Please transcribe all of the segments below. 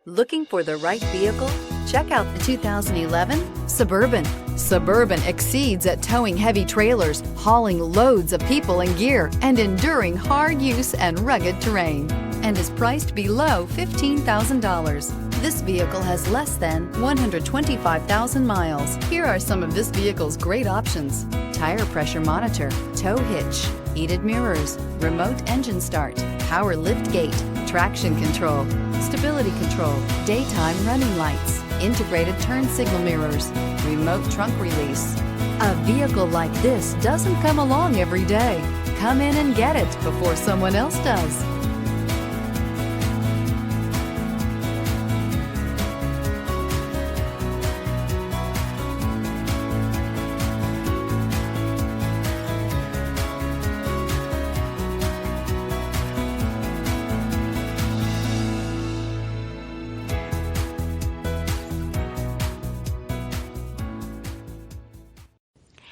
Looking for the right vehicle? Check out the 2011 Suburban. Suburban exceeds at towing heavy trailers, hauling loads of people and gear, and enduring hard use and rugged terrain, and is priced below $15,000. This vehicle has less than 125,000 miles. Here are some of this vehicle's great options: tire pressure monitor, tow hitch, heated mirrors, remote engine start, power lift gate, traction control, stability control, daytime running lights, integrated turn signal mirrors, remote trunk release. A vehicle like this doesn't come along every day. Come in and get it before someone else does.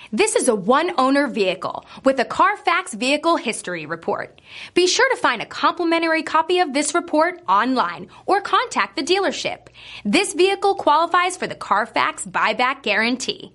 This is a one-owner vehicle with a Carfax Vehicle History Report. Be sure to find a complimentary copy of this report online or contact the dealership. This vehicle qualifies for the Carfax Buyback Guarantee.